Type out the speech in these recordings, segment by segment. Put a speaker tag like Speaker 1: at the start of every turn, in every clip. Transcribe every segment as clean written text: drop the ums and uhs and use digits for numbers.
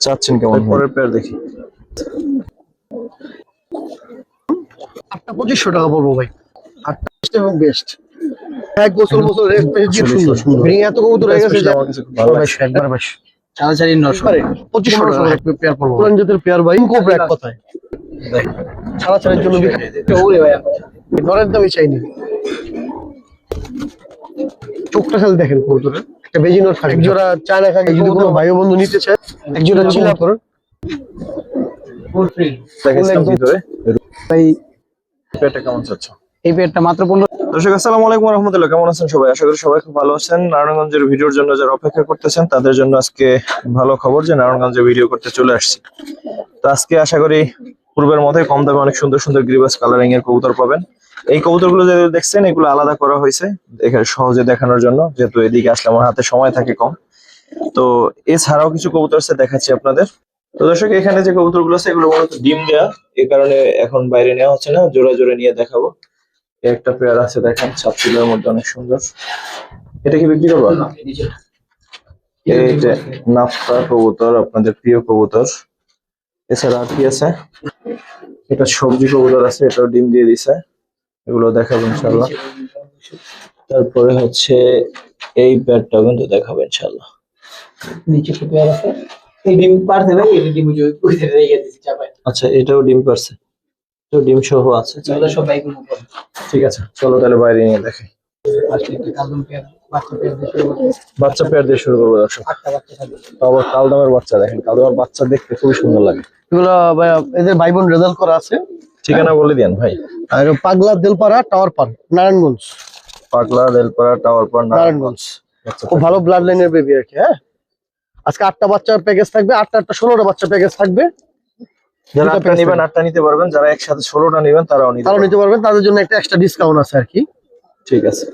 Speaker 1: চাচ্ছেন কেমন? পরের পেয়ার দেখি।
Speaker 2: 8টা 2500 টাকা পড়বো ভাই। 8টা বেস্ট এবং বেস্ট। এক বছর রেস্ট পেয়েছি, সুন্দর সুন্দর এত কবুতর হয়ে গেছে যে
Speaker 1: আমার কাছে খুব ভালো লাগছে।
Speaker 2: একবার বেশ চালাচালি 2500 টাকা পেয়ার পড়বো। পুরান জাতের পেয়ার ভাই, কোবরা এক কথায় ছাড়াছাড়ির জন্য নরের দামই চাইনি। চোখটা খালি দেখেন কবুতরের, একটা বেজিনোর থাকে, এক জোড়া চায়না খাকি যদি কোনো ভাই বন্ধু নিতে চায়, এক জোড়া চিলা করুন
Speaker 1: দেখেন ভিতরে ভাই পেয়ারটা কেমন চাচ্ছ?
Speaker 2: এই পেয়ারটা মাত্র 15।
Speaker 1: দর্শক আসসালামু আলাইকুম ওয়া রাহমাতুল্লাহ, কেমন আছেন সবাই? আশা করি সবাই খুব ভালো আছেন। নারায়ণগঞ্জের ভিডিওর জন্য যারা অপেক্ষা করতেছেন তাদের জন্য আজকে ভালো খবর যে নারায়ণগঞ্জে ভিডিও করতে চলে আসছি। তো আজকে আশা করি পূর্বের মতোই কম দামে অনেক সুন্দর সুন্দর গ্রিবাস কালারিং এর কবুতর পাবেন। এই কবুতরগুলো যে দেখছেন এগুলো আলাদা করা হয়েছে এখানে সহজে দেখানোর জন্য, যেহেতু এদিকে আসলে আমার হাতে সময় থাকে কম। তো এছাড়াও কিছু কবুতর আছে দেখাচ্ছি আপনাদের। তো দর্শক এখানে যে কবুতরগুলো আছে এগুলো মূলত ডিম দেয়া, এই কারণে এখন বাইরে নেওয়া হচ্ছে না, জোড়া জোড়া নিয়ে দেখাবো। একটা পেয়ার আছে দেখেন, ছাপচিলের মধ্যে অনেক সুন্দর। এটা কি বিক্রি করবো? এইটা নাফতা কবুতর, আপনাদের প্রিয় কবুতর। এছাড়া আর কি আছে? এটা সবজি কবুতর আছে, এটাও ডিম দিয়ে দিছে, এগুলো দেখাবো ইনশাল্লাহ। তারপরে হচ্ছে এই পেয়ারটা কিন্তু দেখাবো ইনশাল্লাহ।
Speaker 2: নিচে একটা পেয়ার আছে, এই ডিম পারছে ভাই, এই ডিম ওই রেখে দিয়েছি চাপায়।
Speaker 1: আচ্ছা, এটাও ডিম পারছে, তো ডিম সহ আছে।
Speaker 2: এগুলো সব বাইকের উপর।
Speaker 1: ঠিক আছে, চলো তাহলে বাইরে নিয়ে দেখি।
Speaker 2: আসলে একটা কালদম পেয়ার, বাচ্চা পেয়ার দিয়ে শুরু করতে।
Speaker 1: বাচ্চা পেয়ার দিয়ে শুরু করবো দর্শক।
Speaker 2: 8টা বাচ্চা থাকবে।
Speaker 1: আবার কালদমের বাচ্চা দেখেন, কালদমের বাচ্চা দেখতে খুবই সুন্দর লাগে।
Speaker 2: এগুলো ভাই এদের ভাই বোন রেজাল্ট করা আছে।
Speaker 1: ঠিকানা বলে দেন ভাই।
Speaker 2: আর পাগলা দেলপাড়া টাওয়ার পার, নারায়ণগঞ্জ।
Speaker 1: পাগলা দেলপাড়া টাওয়ার পার,
Speaker 2: নারায়ণগঞ্জ। খুব ভালো ব্লাড লাইনের বেবি আর কি। হ্যাঁ, আজকে 8টা বাচ্চার প্যাকেজ থাকবে, 8টা 16টা বাচ্চা প্যাকেজ থাকবে।
Speaker 1: যারা 8টা নেবেন 8টা নিতে পারবেন, যারা একসাথে 16টা নেবেন তারাও নিতে পারবেন,
Speaker 2: তাদের জন্য একটা এক্সট্রা ডিসকাউন্ট আছে আর কি।
Speaker 1: ঠিক আছে।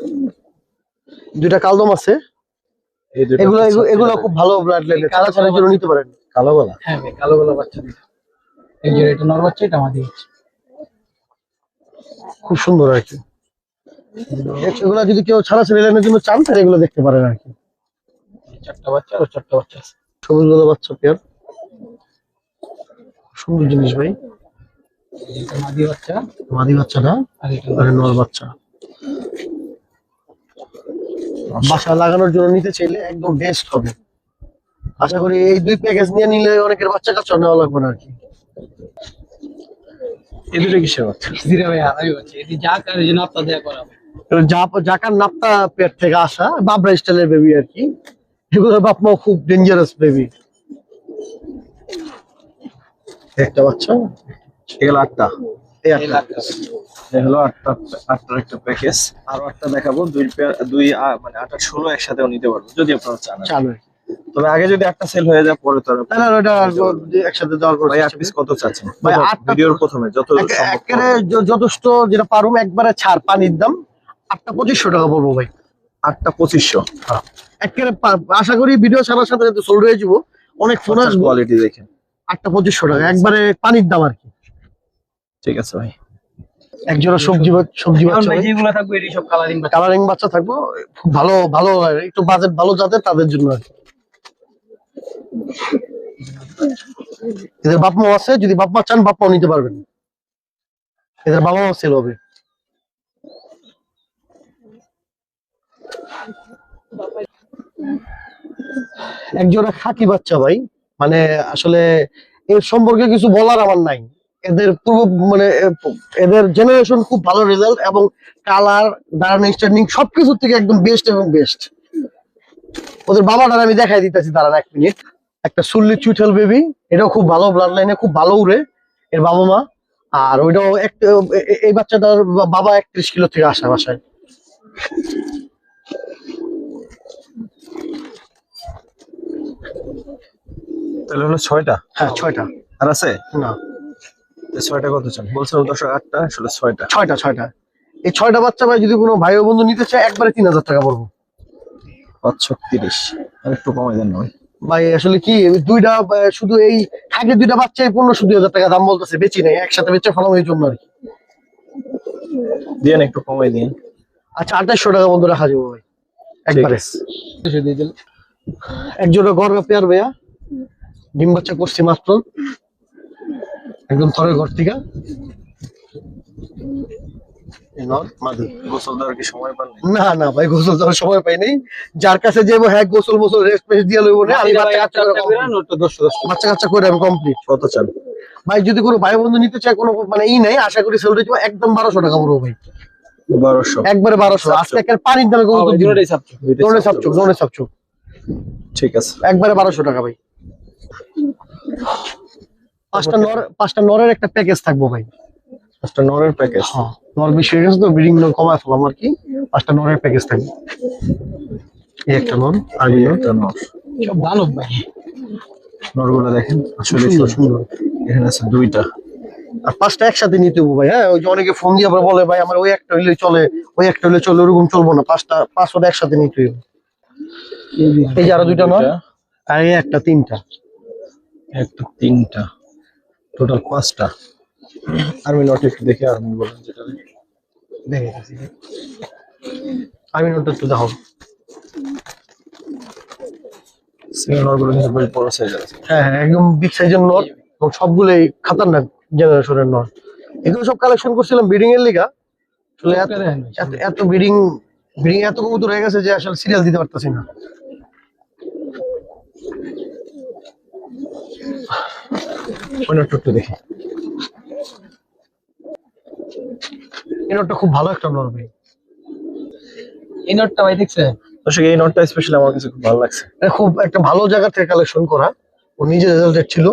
Speaker 2: দুইটা কালদম আছে, এগুলো এগুলো খুব ভালো ব্লাড লাইনের, ছাড়াছাড়ির জন্য নিতে পারেন।
Speaker 1: কালো গলা?
Speaker 2: হ্যাঁ ভাই, কালো গলা বাচ্চা দিতে। এই যে এটা নর বাচ্চা, এটা মাদি বাচ্চা, খুব সুন্দর আর কি। এগুলো যদি কেউ ছাড়াছাড়ি লাইনের জন্য চান তাহলে এগুলো দেখতে পারেন আর কি। 4টা বাচ্চা আর 4টা বাচ্চা আছে, সবুজ গলা বাচ্চা পেয়ার, সুন্দর জিনিস ভাই। এটা মাদি বাচ্চাটা, আর এটা নর বাচ্চা। বাসা লাগানোর জন্য নিতে চাইলে একদম বেস্ট হবে। আশা করি এই দুই প্যাকেজ নিয়ে নিলে অনেকের বাচ্চা কাচ্চা নেওয়া লাগবে না আর কি।
Speaker 1: এই দুটো কিসের বাচ্চা?
Speaker 2: জাকার নাপ্তা পেট থেকে আসা বাবরা স্টাইলের বেবি আর কি। এগুলোর বাপ মা খুব ডেঞ্জারাস বেবি। একটা বাচ্চা,
Speaker 1: এগুলো 8টা।
Speaker 2: এই 8টা
Speaker 1: এই হলো 8টার একটা প্যাকেজ। আরো 8টা দেখাবো, মানে 8 আর 16 একসাথেও নিতে পারবো যদি আপনারা চান। তবে আগে যদি 8টা সেল হয়ে যায় পরে
Speaker 2: তাহলে ওটা একসাথে দেওয়ার পর।
Speaker 1: ভাই 8 পিস কত চাচ্ছেন
Speaker 2: ভাই? 8টা
Speaker 1: ভিডিওর প্রথমে যত
Speaker 2: একেবারে যথেষ্ট যেটা পারুম একবারে ছাড়, পানির দাম 8টা 2500 টাকা পড়বো ভাই।
Speaker 1: 8টা 2500?
Speaker 2: একেবারে আশা করি ভিডিও ছাড়ার সাথে সাথে সোল্ড হয়ে যাবো, অনেক ফোন আসবে।
Speaker 1: কোয়ালিটি দেখেন।
Speaker 2: 8টা 2500 টাকা একবারে পানির দাম আর কি।
Speaker 1: ঠিক আছে ভাই।
Speaker 2: একজোড়া সবজি বাচ্চা
Speaker 3: যেগুলো থাকবে এটি সব
Speaker 2: কালারিং বাচ্চা থাকবো, খুব ভালো ভালো একটু বাজেট ভালো যাদের তাদের জন্য আর কি। এদের বাপ মা আছে, যদি বাপ মা চান বাপ মা নিতে পারবেন, এদের বাবা মা সেল হবে। একজোড়া খাকি বাচ্চা ভাই, মানে আসলে এর সম্পর্কে কিছু বলার আমার নাই। এদের মানে এদের জেনারেশন খুব ভালো রেজাল্ট, এবং কালার দাঁড়ানো স্ট্যান্ডিং সবকিছু থেকে একদম বেস্ট এবং বেস্ট। ওদের বাবাটার আমি দেখাই দিতেছি, দাঁড়ান 1 মিনিট। একটা সুল্লি চুইঠাল বেবি, এটাও খুব ভালো ব্লাড লাইনে, খুব ভালো উড়ে এর বাবা মা। আর ওইটাও এই বাচ্চাটার বাবা 31 কিলো থেকে আসা বাসায়।
Speaker 1: তাহলে হলো 6টা?
Speaker 2: হ্যাঁ 6টা।
Speaker 1: আর আছে
Speaker 2: না,
Speaker 1: 6টা কত চান বলছেন দর্শক? 8টা আসলে
Speaker 2: 6টা। এই 6টা বাচ্চা ভাই যদি কোনো ভাই ও বন্ধু নিতে চায় একবারে 3000 টাকা পড়বো।
Speaker 1: 530 আর একটু কমাই দেন ভাই।
Speaker 2: ভাই আসলে কি দুইটা শুধু এই আগে দুইটা বাচ্চায় 15-2000 টাকা দাম বলতেছে, বেচি নাই, একসাথে বেচে ফেলাম এই জন্য আর কি।
Speaker 1: দিন একটু কমাই দিন।
Speaker 2: আচ্ছা 2800 টাকা বন্ধু রাখা যাবো ভাই একবারে। একজোড়া গড় পেয়ার ভাইয়া, ডিম বাচ্চা করছি মাত্র, একদম থরের ঘর থেকে। এই নর মাদি।
Speaker 1: গোসল দেওয়ার কি সময় পান?
Speaker 2: না না ভাই, গোসল দেওয়ার সময় পাই নাই। যার কাছে যাবো হ্যাঁ গোসল মোসল রেস্ট পেস্ট দিয়ে লইব না, আমি বাচ্চা কাচ্চা করে আমি কমপ্লিট।
Speaker 1: কত চান
Speaker 2: ভাই যদি কোনো ভাই বন্ধু নিতে চায় কোনো মানে নাই, আশা করি সেল রেট একদম 1200 টাকা পড়বো ভাই।
Speaker 1: 1200?
Speaker 2: একবারে 1200। আজকে একটা পানির দামে কবুতর দিব। দোনে সাপচুক।
Speaker 1: ঠিক আছে,
Speaker 2: একবারে 1200 টাকা ভাই। পাঁচটা নরের একটা প্যাকেজ থাকবো ভাই।
Speaker 1: 5টা নরের প্যাকেজ?
Speaker 2: হ্যাঁ, নর বেশি হয়ে গেছে তো, ব্রিডিং কমায় ফেলাম আর কি। 5টা নরের প্যাকেজ থাকবে। এই একটা নর আর
Speaker 1: একটা নর।
Speaker 2: সব দানব ভাই।
Speaker 1: নরগুলো দেখেন আসলে
Speaker 2: সুন্দর সুন্দর।
Speaker 1: এখানে আছে 2টা।
Speaker 2: আর 5টা একসাথে নিতে হবে ভাই। হ্যাঁ, ওই যে অনেকে ফোন দিয়ে আবার বলে ভাই আমার ওই একটা হইলে চলে, ওই একটা হইলে চলে, ওরকম চলবো না। 5টা একসাথে নিতে হবে। এই যে আরো 2টা নর, আর এই একটা 3টা।
Speaker 1: একটা 3টা, টোটাল 5টা। আর্মি নট একটু দেখে আর্মি বলেন যেটা
Speaker 2: দেখে আমি নটটা একটু দেখো।
Speaker 1: সিঙ্গেল নরগুলো কিন্তু বেশ বড় সাইজের আছে।
Speaker 2: হ্যাঁ হ্যাঁ, একদম বিগ সাইজের নট এবং সবগুলোই খাতারনাক জেনারেশনের নট। এগুলো সব কালেকশন করছিলাম ব্রিডিং এর লিগা। আসলে এত ব্রিডিং এত কবুতর হয়ে গেছে যে আসলে সিরিয়াল দিতে পারতেছি না।
Speaker 1: ওই নটটা একটু দেখি।
Speaker 2: এই নটটা খুব ভালো একটা নট ভাই।
Speaker 3: এই নোটটা ভাই দেখছেন?
Speaker 1: দর্শক এই নটটা স্পেশালি আমার কাছে খুব ভালো লাগছে।
Speaker 2: এটা খুব একটা ভালো জায়গা থেকে কালেকশন করা, ও নিজে রেজাল্টেড ছিল।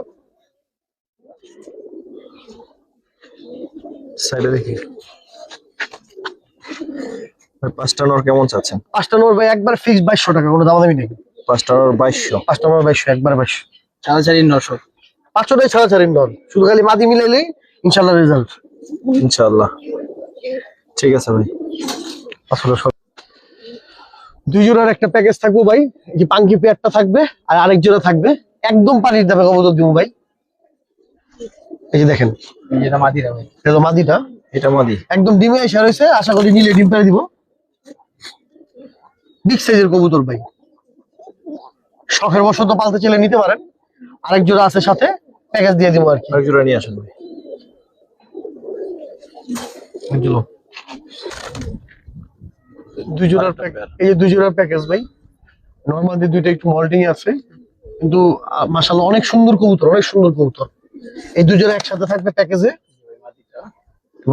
Speaker 1: সাইডে দেখি। 5টা নর কেমন চাচ্ছেন?
Speaker 2: 5টা নট ভাই একবার ফিক্স 2200 টাকা, কোনো দামাদামি নেই।
Speaker 1: 5টা নর 2200?
Speaker 2: 5টা নট 2200, একবার 2200।
Speaker 3: চালাচালি 900।
Speaker 2: 500টাই ছাড়াছাড়ি নট, শুধু খালি মাদি মিলাইলেই ইনশাল্লাহ রেজাল্ট।
Speaker 1: ইনশাআল্লাহ। ঠিক আছে ভাই।
Speaker 2: আসলে সব 2 জোড়ার একটা প্যাকেজ থাকবো ভাই। এই যে পাঙ্কি পেয়ারটা থাকবে আর আরেক জোড়া থাকবে একদম পানির দামে কবুতর দিব ভাই। এই যে দেখেন,
Speaker 3: যেটা মাদিরা ভাই।
Speaker 2: এটা তো মাদিটা,
Speaker 1: এটা মাদি
Speaker 2: একদম ডিমে এসে রয়েছে। আশা করি নিলে ডিম পেড়ে দিব। বিগ সাইজের কবুতর ভাই, শখের বশত পালতে চাইলে নিতে পারেন। আরেক জোড়া আছে সাথে, প্যাকেজ দিয়ে দিব আর কি।
Speaker 1: আরেক জোড়া নিয়ে আসেন ভাই।
Speaker 2: বুঝলো, 2 জোড়ার এই যে 2 জোড়ার প্যাকেজ ভাই। নরমালি 2টা একটু মল্টিং আছে, কিন্তু মাশাআল্লাহ অনেক সুন্দর কবুতর, অনেক সুন্দর কবুতর। এই 2 জোড়া একসাথে থাকবে প্যাকেজে,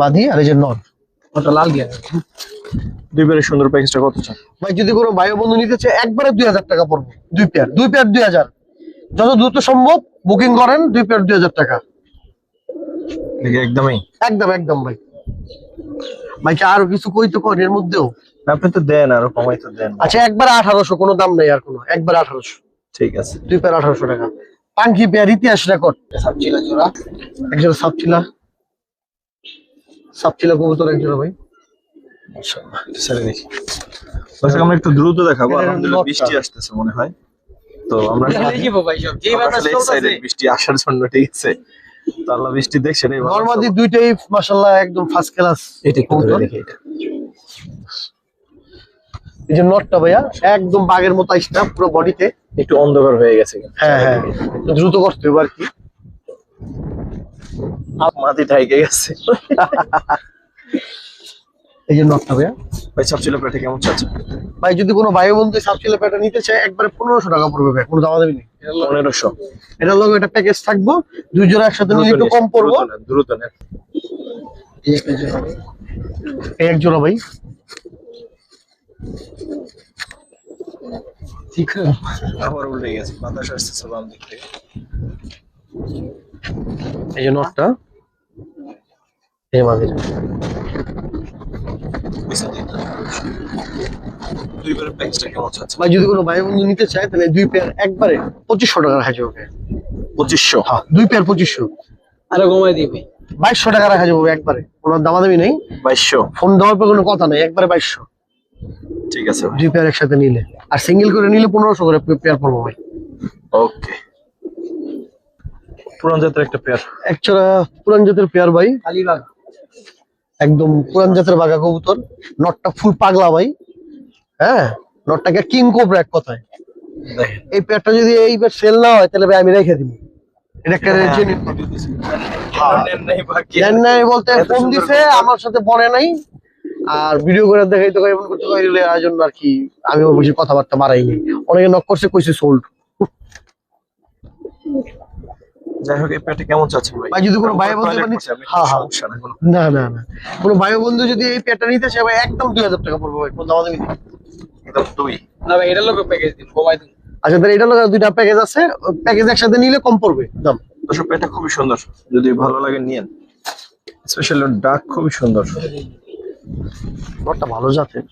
Speaker 2: মাদি আর এই যে নর।
Speaker 3: ওটা লাল গিয়া।
Speaker 1: 2 পেয়ারের সুন্দর প্যাকেজটা কত চান
Speaker 2: ভাই যদি কোনো ভাই বন্ধু নিতে চায় একবারে 2000 টাকা পড়বে। 2 পেয়ার 2000। যত দ্রুত সম্ভব বুকিং করেন, 2 পেয়ার 2000 টাকা।
Speaker 1: দেখি একদমই
Speaker 2: একদম ভাই। ভাই কি আরো কিছু কই তো করেন এর মধ্যেও?
Speaker 1: আপনি তো দেন, আরো কমাই তো দেন।
Speaker 2: আচ্ছা একবার 1800, কোনো দাম নাই আর কোনো, একবার 1800।
Speaker 1: ঠিক আছে,
Speaker 2: 2 পেয়ার 1800 টাকা। পাঙ্কি পেয়ার ইতিহাস রেকর্ড।
Speaker 3: সাবচিলা জোড়া।
Speaker 2: একজন সাপচিলা কবুতর একজন ভাই।
Speaker 1: মাশাআল্লাহ। এটা ছেড়ে দেখি। দর্শক আমরা একটু দ্রুত দেখাবো,
Speaker 2: এর
Speaker 1: আলহামদুলিল্লাহ
Speaker 2: নটটা।
Speaker 1: বৃষ্টি আসতেছে মনে হয়। তো আমরা
Speaker 3: দেখলেই কি ভাই সব যেই বাতাস
Speaker 1: আসলে
Speaker 3: চলতেছে।
Speaker 1: excited বৃষ্টি আসার জন্য, ঠিক আছে? তো আল্লাহ বৃষ্টি দেখ, সেটাই ভালো।
Speaker 2: নরমাদি 2টাই মাশাআল্লাহ একদম ফার্স্ট ক্লাস।
Speaker 1: এটা একটু ধরে দেখি। এটা
Speaker 2: এই যে নটটা ভাইয়া একদম বাঘের মতো আইসটা পুরো বডিতে।
Speaker 1: একটু অন্ধকার হয়ে গেছে কিন্তু।
Speaker 2: হ্যাঁ হ্যাঁ, একটু দ্রুত করতে হবে আর কি।
Speaker 1: মাটি ঢাইকে গেছে।
Speaker 2: এই যে নটটা ভাইয়া।
Speaker 1: ভাই সবছিল পেটে কেমন চাচ্ছে?
Speaker 2: ভাই যদি কোনো ভাই বন্ধু সাপচিলা প্যাটা নিতে চায় একবারে 1500 টাকা পড়বে ভাই, কোনো দামাদামি নেই।
Speaker 1: 1500?
Speaker 2: এটার লগে একটা প্যাকেজ থাকবো, 2 জোড়া একসাথে নিলে একটু কম পড়বো।
Speaker 1: দ্রুত নেন।
Speaker 3: এই একটা জোড়া।
Speaker 2: এই এক জোড়া ভাই।
Speaker 3: ঠিক আছে।
Speaker 1: আবার উল্টে গেছে, বাতাস আসতেছে বাম দিক থেকে।
Speaker 2: এই যে নটটা, এই মাদির।
Speaker 1: দুই পেয়ারের প্যাকেজটা কেমন চাচ্ছে?
Speaker 2: ভাই যদি কোনো ভাই বন্ধু নিতে চায় তাহলে 2 পেয়ার একবারে 2500 টাকা রাখা যাবে।
Speaker 1: 2500?
Speaker 2: হ্যাঁ, 2 পেয়ার 2500।
Speaker 3: আরো কমাই দিবি।
Speaker 2: 2200 টাকা রাখা যাবে একবারে, কোনো দামাদামি নেই।
Speaker 1: 2200?
Speaker 2: ফোন দেওয়ার পর কোনো কথা নেই, একবারে 2200।
Speaker 1: ঠিক আছে ভাই।
Speaker 2: 2 পেয়ার একসাথে নিলে, আর সিঙ্গেল করে নিলে 1500 করে পেয়ার পড়বো ভাই।
Speaker 1: ওকে। পুরান জাতের একটা পেয়ার।
Speaker 2: একচোরা পুরান জাতের পেয়ার ভাই,
Speaker 3: কালীবাগ।
Speaker 2: একদম পুরান জাতের বাঘা কবুতর। নটটা ফুল পাগলা ভাই। হ্যাঁ, নটটাকে কিং কোবরা এক কথায়।
Speaker 1: দেখেন
Speaker 2: এই পেয়ারটা যদি এইবার সেল না হয় তাহলে ভাই আমি রেখে দিব। এটা একটা genuine জান নাই বলতে
Speaker 1: এত
Speaker 2: ফোন
Speaker 1: সুন্দর
Speaker 2: দিছে
Speaker 1: কবুতর।
Speaker 2: আমার সাথে বলে নাই, আর ভিডিও করে দেখাইতে হয় এমন করতে হয় এই জন্য আর কি আমি বেশি কথাবার্তা বাড়াইনি। অনেকে নক করছে কইছে সোল্ড।
Speaker 1: যাই হোক এই পেয়ারটা কেমন চাচ্ছেন ভাই?
Speaker 2: ভাই যদি কোনো ভাই বন্ধু
Speaker 1: Toilet
Speaker 2: মানে
Speaker 1: করছে, আপনি
Speaker 2: হ্যাঁ হ্যাঁ
Speaker 1: সমস্যা না কোনো।
Speaker 2: না না না কোনো ভাই বন্ধু যদি এই পেয়ারটা নিতে চায় ভাই একদম 2000 টাকা পড়বে ভাই, কোনো দাম দেবেন।
Speaker 1: একদম দুই।
Speaker 3: না ভাই এটা লোক প্যাকেজ দিন কমাই দিন।
Speaker 2: আচ্ছা তাহলে এটা হলো দুইটা প্যাকেজ আছে, প্যাকেজ একসাথে নিলে কম পড়বে দাম।
Speaker 1: দর্শক পেয়ারটা খুবই সুন্দর, যদি ভালো লাগে নিয়েন। স্পেশাল ডাক খুবই সুন্দর।
Speaker 2: নটটা ভালো জাতের।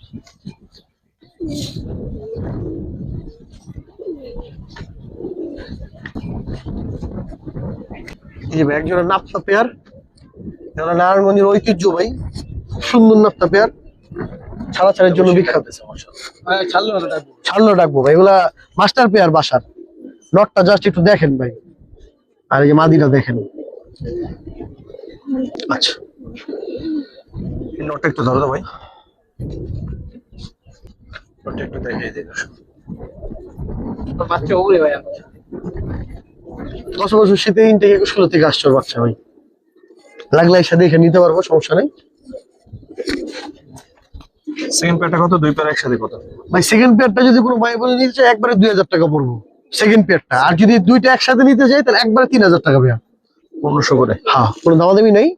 Speaker 2: এই যে ভাই একজোড়া নাপ্তা পেয়ার, এটা নারায়ণগঞ্জের ঐতিহ্য ভাই, খুব সুন্দর নাপ্তা পেয়ার, ছাড়া ছাড়ের জন্য বিখ্যাত।
Speaker 3: ছাড়লো না ডাকবো।
Speaker 2: ছাড়লো ডাকবো ভাই, এগুলা মাস্টার পেয়ার বাসার। নটটা জাস্ট একটু দেখেন ভাই, আর এই যে মাদিটা দেখেন। আচ্ছা
Speaker 1: এই নোটটা একটু ধরো তো ভাই, নোটটা একটু দেখিয়ে দিন দর্শক।
Speaker 3: বাচ্চা ওরে ভাই আমার।
Speaker 2: 10 বছর শীতে ইনটেক 21 থেকে আসছে ওর বাচ্চা ভাই, লাগলে এসে দেখে নিতে পারবো, সমস্যা নেই
Speaker 1: সেকেন্ড পেয়ারটা কত? দুই পেয়ার একসাথে কত?
Speaker 2: ভাই। সেকেন্ড পেয়ারটা যদি কোনো ভাই বলে নিতে চায় একবারে 2000 টাকা পড়বো সেকেন্ড পেয়ারটা, আর যদি দুইটা একসাথে নিতে চাই তাহলে একবারে 3000 টাকা ভাইয়া।
Speaker 1: 1500 করে।
Speaker 2: হ্যাঁ কোনো দামাদামি নাই,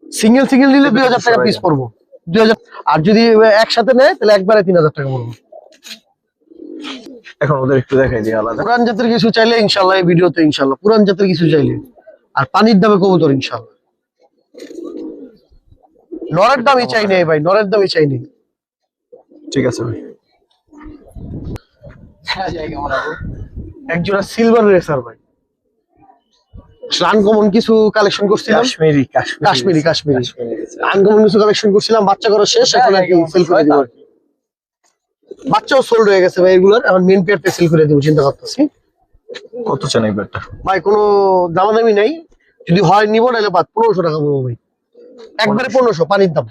Speaker 2: সিঙ্গেল সিঙ্গেল নিলে 2000 টাকা পিস পড়বো 2000, আর যদি একসাথে নেয় তাহলে একবারে 3000 টাকা পড়বো।
Speaker 1: এখন ওদের একটু দেখাই দিই আলাদা।
Speaker 2: পুরান জাতের কিছু চাইলে ইনশাল্লাহ এই ভিডিওতে ইনশাল্লাহ পুরান জাতের কিছু চাইলে, আর পানির দামে কবুতর ইনশাল্লাহ। নরের দামই চাই নেই ভাই, নরের দামই চাই নেই।
Speaker 1: ঠিক আছে ভাই।
Speaker 3: জায়গা মারাবো।
Speaker 2: একজোড়া সিলভার রেসার ভাই, আনকমন কিছু কালেকশন করছিলাম,
Speaker 1: কাশ্মীরি
Speaker 2: কাশ্মীরি আনকমন কিছু কালেকশন করছিলাম, বাচ্চা করা শেষ, এখন আর কি সেল করে দিব আর কি। বাচ্চাও সোল্ড হয়ে গেছে ভাই এগুলোর, এখন মেন পেয়ারটা সেল করে দিব চিন্তা করতেছি।
Speaker 1: কত চান এই পেয়ারটা?
Speaker 2: ভাই কোনো দামাদামি নাই, যদি হয় নিব নাহলে বাদ 1500 টাকা পড়বো ভাই, একবারে 1500 পানির দাম।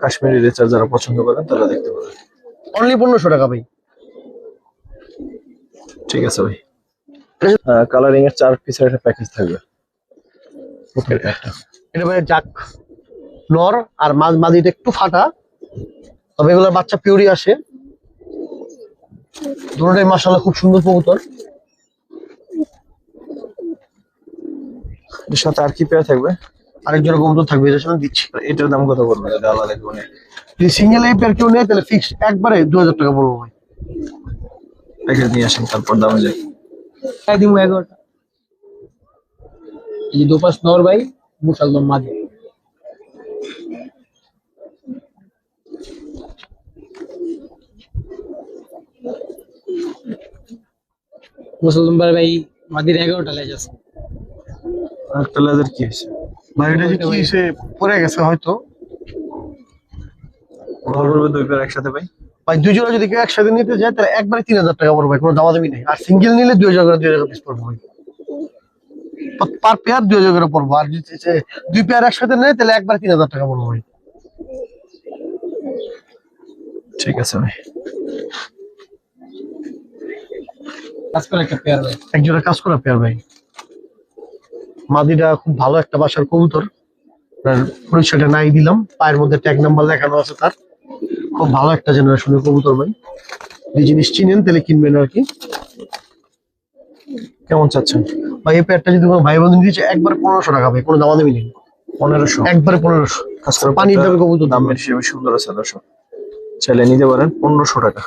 Speaker 1: কাশ্মীরি রেচার যারা পছন্দ করেন তারা দেখতে পারেন।
Speaker 2: অনলি 1500 টাকা ভাই।
Speaker 1: ঠিক আছে ভাই। কালারিং এর 4 পিসের একটা প্যাকেজ থাকবে।
Speaker 2: এটা ভাই যাক নর আর মাদিটা একটু ফাটা, তবে এগুলোর বাচ্চা পিউরি আসে, দুটোটাই মাশাআল্লাহ খুব সুন্দর কবুতর।
Speaker 1: এর সাথে আর কি পেয়ার থাকবে?
Speaker 2: আরেকজন কবুতর থাকবে, এটার সাথে দিচ্ছি।
Speaker 1: এটার দাম কত পড়বে? এটা আলাদা করে
Speaker 2: যদি সিঙ্গেল এই পেয়ার কেউ নেয় তাহলে ফিক্স একবারে 2000 টাকা পড়বো ভাই।
Speaker 1: প্যাকেজ নিয়ে আসেন, তারপর দামে যাই।
Speaker 3: তাই দিমু 11টা। এই দুপাশ নর ভাই, মুসলমান মাদি। মুসলমান ভাই মাদির 11টা লেজ আছে।
Speaker 1: আর লেজার কি হয়েছে?
Speaker 2: ভাই এটা যে কি সে পড়ে গেছে হয়তো
Speaker 1: কত পড়বে দুই পেয়ার একসাথে ভাই?
Speaker 2: ভাই। দুই জোড়া যদি কেউ একসাথে নিতে যায় তাহলে একবারে 3000 টাকা পড়বে ভাই, কোনো দামাদামি নেই। আর সিঙ্গেল নিলে 2000 করে 2000 পিস পড়বে ভাই, পার পেয়ার 2000 করে পড়বো। আর যদি দুই পেয়ার একসাথে নেয় তাহলে একবারে 3000 টাকা পড়বে ভাই।
Speaker 1: ঠিক আছে ভাই।
Speaker 3: কাজ করে একটা পেয়ার ভাই।
Speaker 2: একজোড়া কাজ করা পেয়ার ভাই, মাদিটা খুব ভালো একটা বাসার কবুতর, পরিচয়টা নাই দিলাম, পায়ের মধ্যে ট্যাগ নাম্বার লেখানো আছে তার, খুব ভালো একটা জেনারেশনের কবুতর ভাই। এই জিনিস চিনেন তাহলে কিনবেন আর কি।
Speaker 1: কেমন চাচ্ছেন
Speaker 2: ভাই এই পেয়ারটা যদি কোনো ভাই বন্ধু দিচ্ছে একবারে 1500 টাকা ভাই, কোনো দামাদামি নেই,
Speaker 1: 1500?
Speaker 2: একবারে 1500।
Speaker 1: কাজ করা
Speaker 2: পানির দামে কবুতর দাম
Speaker 1: দামের হিসেবে সুন্দর আছে দর্শক, চাইলে নিতে পারেন 1500 টাকা।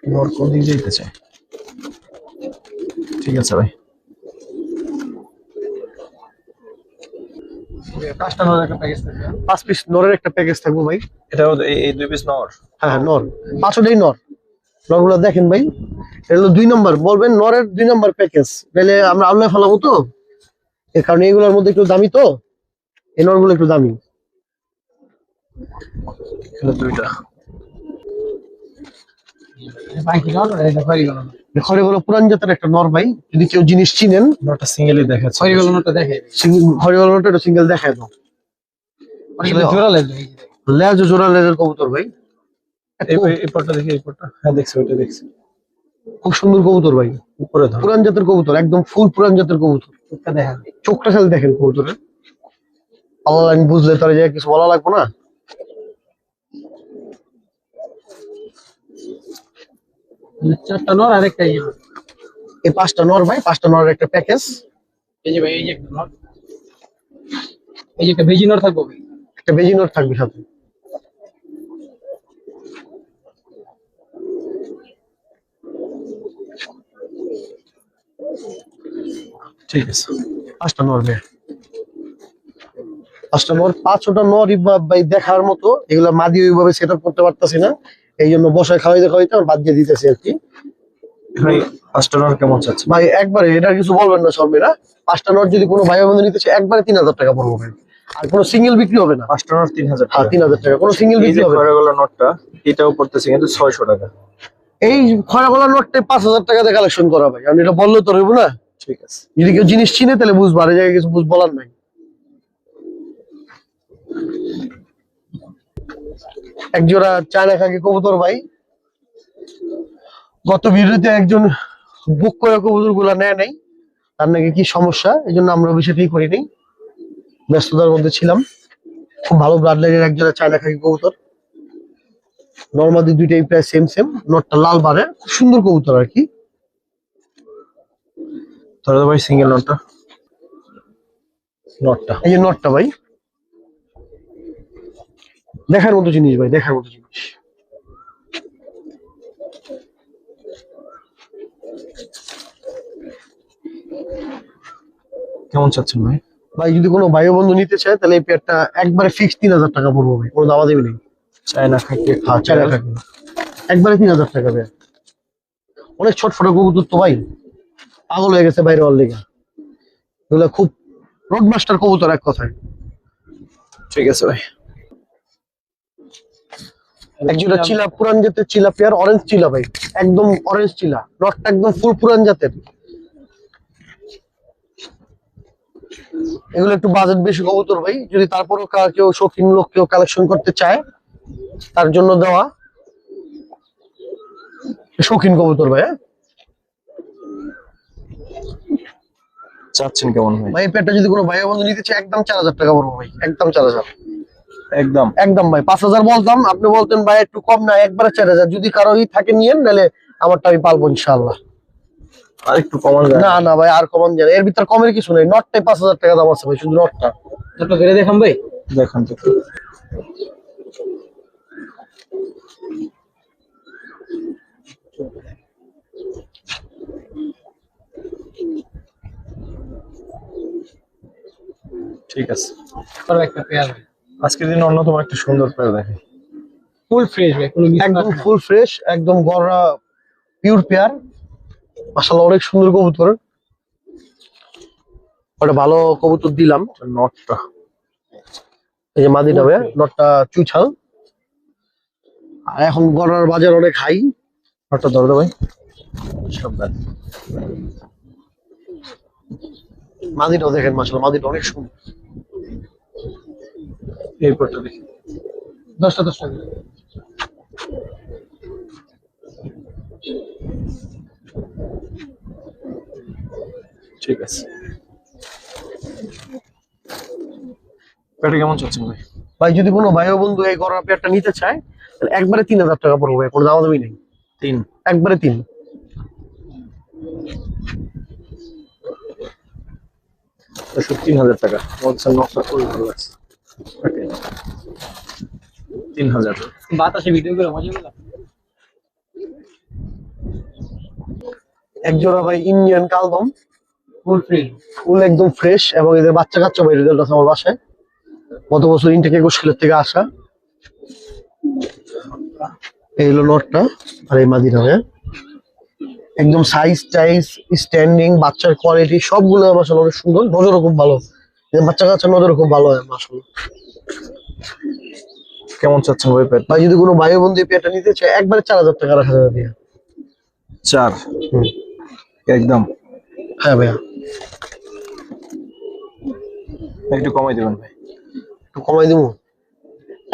Speaker 1: নর কোন দিক যেতে চায়? ঠিক আছে ভাই।
Speaker 3: পাঁচটা নর একটা প্যাকেজ থাকে।
Speaker 2: 5 পিস নরের একটা প্যাকেজ থাকবো ভাই।
Speaker 1: এটাও এই দুই পিস নর?
Speaker 2: হ্যাঁ নর, 5টাই নর। নরগুলো দেখেন ভাই, এটা হলো 2 নম্বর, বলবেন নরের 2 নম্বর প্যাকেজ, তাহলে আমরা আল্লাহ ফেলাবো তো, এর কারণে এগুলোর মধ্যে একটু দামি তো, এই নরগুলো একটু দামি।
Speaker 1: এখানে দুইটা।
Speaker 3: বাকি নর এটা খয়রি গেল।
Speaker 2: ঘরে হলো পুরান জাতের একটা নর ভাই, যদি কেউ জিনিস চিনেন
Speaker 1: নরটা সিঙ্গেলই দেখাচ্ছে।
Speaker 3: খয়রি গেল নরটা দেখাই।
Speaker 2: ঘরে হলো একটা সিঙ্গেল দেখায় দাও।
Speaker 3: আসলে জোড়া লেজ ভাই।
Speaker 2: লেজ ও জোড়া লেজের কবুতর ভাই,
Speaker 1: এই পটটা দেখি, এই পটটা, হ্যাঁ দেখছি, ওইটা দেখছি।
Speaker 2: খুব সুন্দর কবুতর ভাই,
Speaker 1: উপরে ধর।
Speaker 2: পুরান জাতের কবুতর, একদম ফুল পুরান জাতের কবুতর।
Speaker 3: চোখটা দেখা
Speaker 2: চোখটা খালি দেখেন কবুতরের, পাল্লা লাইন বুঝলে তার যে কিছু বলা লাগবে না।
Speaker 3: চারটা নর আর একটা ইয়ে।
Speaker 2: এই 5টা নর ভাই, 5টা নরের একটা প্যাকেজ।
Speaker 3: এই যে ভাই, এই যে একটা নর, এই যে একটা ভেজি নর থাকবো ভাই।
Speaker 2: একটা বেজি নর থাকবে সাথে।
Speaker 1: ঠিক আছে,
Speaker 2: 5টা নর ভাই, 5টা নর, 5টা নরই ভাই দেখার মতো। এগুলা মাদি ওইভাবে সেট আপ করতে পারতাছি না, এই জন্য বসায় খাওয়াইতে খাওয়াইতে আমার বাদ দিয়ে দিতেছি আর কি।
Speaker 1: ভাই 5টা নর কেমন চাচ্ছেন?
Speaker 2: ভাই একবারে এটা কিছু বলবেন না শর্মিলা, 5টা নট যদি কোনো ভাই বন্ধু নিতে চায় একবারে 3000 টাকা পড়বে ভাই, আর কোনো সিঙ্গেল বিক্রি হবে না।
Speaker 1: 5টা নর 3000
Speaker 2: হ্যাঁ
Speaker 1: টাকা।
Speaker 2: 3000 টাকা, কোনো সিঙ্গেল
Speaker 1: এই
Speaker 2: বিক্রি
Speaker 1: যে
Speaker 2: হবে না।
Speaker 1: খয়রাগোলা নটটা, এটাও পড়তেছে কিন্তু 600 টাকা।
Speaker 2: এই খয়রাগোলা নোটটা 5000 টাকাতে কালেকশন করা ভাই, আমি এটা বললে তো রইব না।
Speaker 1: ঠিক আছে,
Speaker 2: যদি কেউ জিনিস চিনে তাহলে বুঝবো, আর এই জায়গায় কিছু বলার নাই। এক জোড়া চায়না খাকি কবুতর ভাই, গত ভিডিওতে একজন বুক করে কবুতর গুলা নেয় নাই, তার নাকি কি সমস্যা, এই জন্য আমরা বিষয়টি করি নাই, ব্যস্ততার মধ্যে ছিলাম। খুব ভালো ব্লাড লাইনের এক জোড়া চায়না খাকি কবুতর, নর্মাদি দুইটাই প্রায় সেম সেম, নটটা লাল বারে, খুব সুন্দর কবুতর আর কি।
Speaker 1: তাহলে ভাই সিঙ্গেল নটটা, নটটা
Speaker 2: এই যে নটটা ভাই, দেখার মতো জিনিস ভাই, দেখার মতো জিনিস।
Speaker 1: কেমন চাচ্ছেন ভাই?
Speaker 2: ভাই যদি কোনো ভাই বন্ধু নিতে চায় তাহলে এই পেয়ারটা একবারে ফিক্স 3000 টাকা পড়বে ভাই, কোনো দামাদামি নেই।
Speaker 1: চায়না খাকি,
Speaker 2: হ্যাঁ চায়না খাকি একবারে 3000 টাকা ভাই। অনেক ছটফট কবুতর তো ভাই, পাগল হয়ে গেছে বাইরে অলরেডি, এগুলো খুব রোড মাস্টার কবুতর এক কথায়।
Speaker 1: ঠিক আছে ভাই।
Speaker 2: একজোড়া চিলা, পুরান জাতের চিলা পেয়ার, অরেঞ্জ চিলা ভাই, একদম অরেঞ্জ চিলা, নটটা একদম ফুল পুরান জাতের। এগুলো একটু বাজেট বেশি কবুতর ভাই, যদি তারপরও কেউ শৌখিন লোক কেউ কালেকশন করতে চায় তার জন্য দেওয়া শৌখিন কবুতর ভাই।
Speaker 1: চাচ্ছেন কেমন ভাই?
Speaker 2: ভাই এই পেয়ারটা যদি কোনো ভাই বন্ধু নিতে চায় একদম 4000 টাকা পড়বে ভাই, একদম 4000।
Speaker 1: একদম
Speaker 2: একদম ভাই 5000 বলতাম, আপনি বলতেন ভাই একটু কম না, একবারে 4000। যদি কারো থাকে নিয়েন, নাহলে আমারটা আমি পালবো ইনশাআল্লাহ।
Speaker 1: আর একটু কমান যায়?
Speaker 2: না না ভাই আর কমান যায় না, এর ভিতর কমের কিছু নেই, নটটাই 5000 টাকা দাম আছে ভাই, শুধু নটটা।
Speaker 3: নটটা ধরে দেখাম ভাই।
Speaker 1: দেখান তো। ঠিক আছে,
Speaker 3: আর একটা পেয়ার ভাই,
Speaker 1: আজকের দিন অন্যতম একটা সুন্দর পেয়ার দেখে।
Speaker 3: ফুল ফ্রেশ ভাই, কোনো মিস
Speaker 2: একদম ফুল ফ্রেশ, একদম গড়া পিওর পেয়ার, মাশাআল্লাহ অনেক সুন্দর কবুতর। ওটা ভালো কবুতর দিলাম।
Speaker 1: নটটা,
Speaker 2: এই যে মাদিটা ভাই, নটটা চুইছাল, আর এখন গড়ার বাজার অনেক হাই।
Speaker 1: নটটা ধরো তো ভাই, সাবধান।
Speaker 2: মাদিটাও দেখেন মাশাআল্লাহ, মাদিটা অনেক সুন্দর।
Speaker 1: এই পটটা দেখি।
Speaker 3: 10টা 10টা করে।
Speaker 1: ঠিক আছে, পেয়ারটা কেমন চাচ্ছেন ভাই?
Speaker 2: ভাই যদি কোনো ভাই ও বন্ধু এই গড়ার পেয়ারটা নিতে চায় তাহলে একবারে 3000 টাকা পড়বে ভাই, কোনো দামাদামি নেই,
Speaker 1: 3,
Speaker 2: একবারে 3।
Speaker 1: 3000 টাকা বলছেন, নটটা খুবই ভালো লাগছে। ওকে, 3000।
Speaker 3: বাতাসে ভিডিও করে মজা পেলাম।
Speaker 2: এক জোড়া ভাই ইন্ডিয়ান কালদম,
Speaker 3: ফুল ফ্রেশ।
Speaker 2: ফুল একদম ফ্রেশ, এবং এদের বাচ্চা কাচ্চা ভাই রেজাল্ট আছে আমার বাসায়, গত বছর ইনটেক 21 কিলো থেকে আসা। এই হলো নটটা, আর এই মাদিটা ভাই একদম সাইজ টাইজ স্ট্যান্ডিং বাচ্চার কোয়ালিটি সবগুলো মাশাআল্লাহ অনেক সুন্দর, নজরও খুব ভালো, এদের বাচ্চা কাচ্চার নজরও খুব ভালো হয় মাশাআল্লাহ।
Speaker 1: কেমন চাচ্ছেন ভাই পেয়ারটা?
Speaker 2: ভাই যদি কোনো ভাই বন্ধু এই পেয়ারটা নিতে চায় একবারে 4000 টাকা রাখা যাবে ভাইয়া।
Speaker 1: 4
Speaker 2: হুম।
Speaker 1: একদম।
Speaker 2: হ্যাঁ ভাইয়া,
Speaker 1: একটু কমাই দিবেন ভাই।
Speaker 2: একটু কমাই দিব,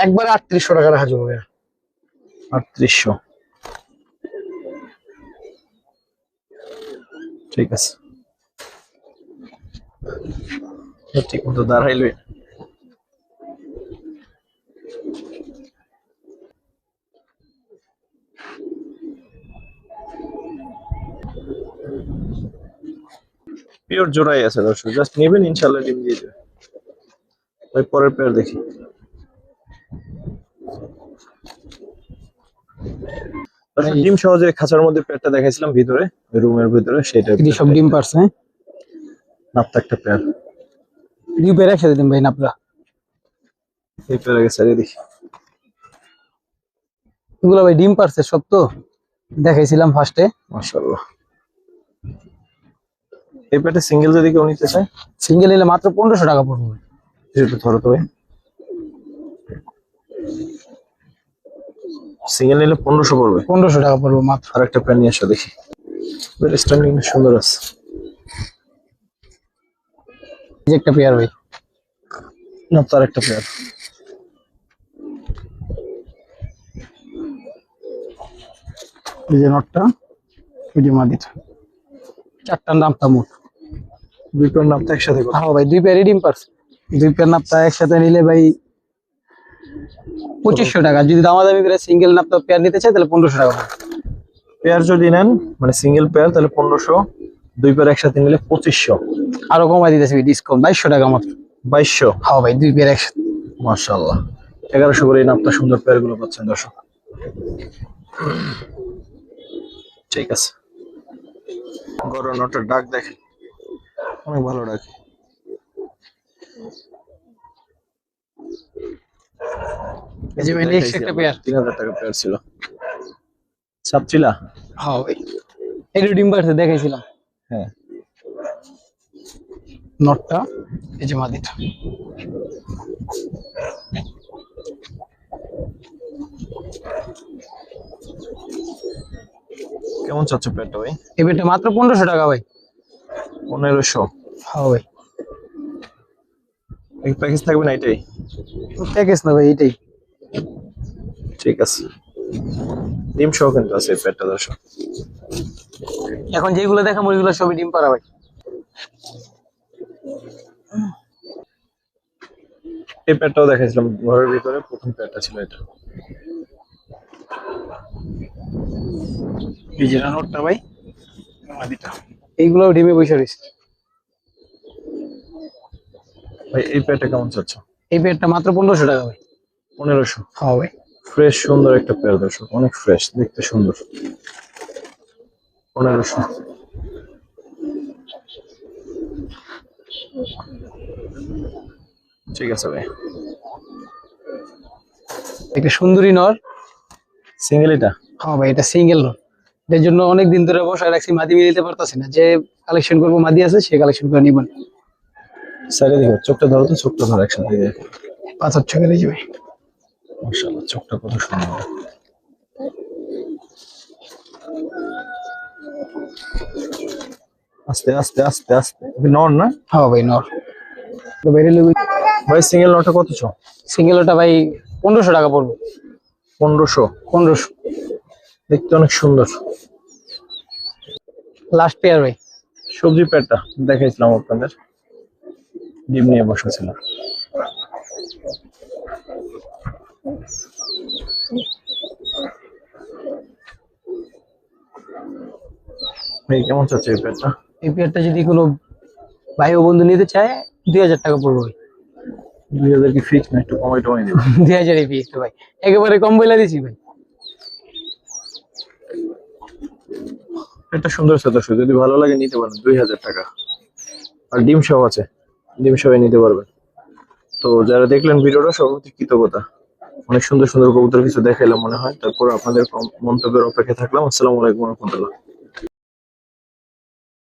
Speaker 2: একবারে 3800 টাকা রাখা যাবে ভাইয়া।
Speaker 1: 3800। ঠিক আছে, ঠিক মতো দাঁড়াইলই। পিওর জোড়াই আছে দর্শক, জাস্ট নেবেন ইনশাআল্লাহ ডিম দিয়ে দেবে। তাই পরের পেয়ার দেখি। দর্শক, ডিম সহজে খাঁচার মধ্যে পেয়ারটা দেখাইছিলাম ভিতরে, রুমের ভিতরে, সেটা
Speaker 3: এটি সব ডিম পারছে।
Speaker 1: নাপতা একটা পেয়ার।
Speaker 3: দুই পেয়ার একসাথে দিন ভাই নাপরা।
Speaker 1: এই পেয়ার আগে সারিয়ে দেখি।
Speaker 3: এগুলো ভাই ডিম পারছে সব, তো দেখাইছিলাম ফার্স্টে।
Speaker 1: মাশাআল্লাহ। এই পেয়ারটা সিঙ্গেল যদি কেউ নিতে চায়,
Speaker 3: সিঙ্গেল নিলে মাত্র 1500 টাকা পড়বে।
Speaker 1: একটু ধরো তো ভাই। সিঙ্গেল নিলে 1500 পড়বে।
Speaker 3: 1500 টাকা পড়বে মাত্র।
Speaker 1: আর একটা পেয়ার নিয়ে আসো দেখি। পেয়ার স্ট্যান্ডিং সুন্দর আছে।
Speaker 3: এই যে একটা পেয়ার ভাই।
Speaker 1: না, তার একটা পেয়ার।
Speaker 3: এই যে নটটা, এই যে মাদিটা, চারটার নামটা মোট।
Speaker 1: দুই পেয়ার নাপতা একসাথে কত?
Speaker 3: হ্যাঁ ভাই, দুই পেয়ারই ডিম পারছে। দুই পেয়ার নাপতা একসাথে নিলে ভাই 2500 টাকা। যদি দামাদামি করে সিঙ্গেল নাপতা পেয়ার নিতে চাই তাহলে 1500 টাকা পড়বে।
Speaker 1: পেয়ার যদি নেন মানে সিঙ্গেল পেয়ার তাহলে 1500, দুই পেয়ার একসাথে নিলে 2500।
Speaker 3: আরো কমাই দিতেছি ডিসকাউন্ট 2200 টাকা মাত্র।
Speaker 1: 2200।
Speaker 3: হ্যাঁ ভাই, দুই পেয়ার একসাথে।
Speaker 1: মাশাআল্লাহ, 1100 করে এই নাপতা সুন্দর পেয়ার গুলো পাচ্ছেন দর্শক। ঠিক আছে, গরম নটার ডাক দেখে অনেক ভালো ডাক।
Speaker 3: এই যে ভাই নেক্সট একটা পেয়ার।
Speaker 1: 3000 টাকা পেয়ার ছিল। সাপচিলা।
Speaker 3: হ্যাঁ ভাই, এটা ডিম পারছে দেখাইছিলাম।
Speaker 1: হ্যাঁ,
Speaker 3: নটটা, এই যে মাদিটা।
Speaker 1: কেমন চাচ্ছ পেয়ারটা ভাই?
Speaker 3: এই পেয়ারটা মাত্র 1500 টাকা ভাই।
Speaker 1: 1500।
Speaker 3: হ্যাঁ ভাই,
Speaker 1: এই প্যাকেজ থাকবে না এটাই?
Speaker 3: প্যাকেজ না ভাই, এটাই।
Speaker 1: ঠিক আছে, ডিম সহ কিন্তু আছে এই পেয়ারটা দর্শক।
Speaker 3: এখন যেগুলো দেখাম ওইগুলো সবই ডিম পাড়া ভাই।
Speaker 1: এই পেয়ারটাও দেখাইছিলাম ঘরের ভিতরে, প্রথম পেয়ারটা ছিল এটা।
Speaker 3: এই যে নটটা ভাই, মাদিটা। এইগুলো ডিমে বসে রয়েছে
Speaker 1: ভাই। এই পেয়ারটা কেমন চাচ্ছ?
Speaker 3: এই পেয়ারটা মাত্র 1500 টাকা ভাই।
Speaker 1: 1500।
Speaker 3: হ্যাঁ ভাই,
Speaker 1: ফ্রেশ সুন্দর একটা পেয়ার দর্শক, অনেক ফ্রেশ, দেখতে সুন্দর। 1500। ঠিক আছে ভাই।
Speaker 3: একটা সুন্দরী নর।
Speaker 1: সিঙ্গেল এটা?
Speaker 3: হ্যাঁ ভাই, এটা সিঙ্গেল নর। এর জন্য অনেক দিন ধরে বসায় রাখছি, মাদি মিলিতে পারতাছি না। যে কালেকশন করবো মাদি আছে, সে কালেকশন করে নিবেন।
Speaker 1: সাইডে দেখো, চোখটা ধরো তো, চোখটা ধরো একসাথে দেখো।
Speaker 3: পাঁচ চোখের এই যে ভাই।
Speaker 1: মাশাআল্লাহ, চোখটা কত সুন্দর। আস্তে আস্তে আস্তে আস্তে। নর না?
Speaker 3: হ্যাঁ ভাই, নর। তো বাইরে লুবি।
Speaker 1: ভাই সিঙ্গেল নরটা কত ছ?
Speaker 3: সিঙ্গেল ওটা ভাই 1500 টাকা পড়বে।
Speaker 1: 1500।
Speaker 3: 1500।
Speaker 1: দেখতে অনেক সুন্দর।
Speaker 3: লাস্ট পেয়ার ভাই।
Speaker 1: সবজি পেয়ারটা দেখাইছিলাম আপনাদের, ডিম নিয়ে বসা ছিল। ভাই কেমন চাচ্ছে এই পেয়ারটা?
Speaker 3: এই পেয়ারটা যদি কোনো ভাই ও বন্ধু নিতে চায় 2000 টাকা পড়বে ভাই।
Speaker 1: 2000 কি ফিক্স না, একটু কমাই টমাই দেবো?
Speaker 3: 2000 এই পিস ভাই, একেবারে কম বলে দিছি ভাই।
Speaker 1: এটা সুন্দর আছে দর্শক, যদি ভালো লাগে নিতে পারেন। 2000 টাকা। আর ডিম সহ আছে, ডিম সহ নিতে পারবেন। তো যারা দেখলেন ভিডিওটা, সর্বপ্রতি কৃতজ্ঞতা। অনেক সুন্দর সুন্দর কবুতর কিছু দেখাইলাম মনে হয়। তারপর আপনাদের মন্তব্যের অপেক্ষায় থাকলাম। আসসালামু আলাইকুম ওয়া রাহমাতুল্লাহ।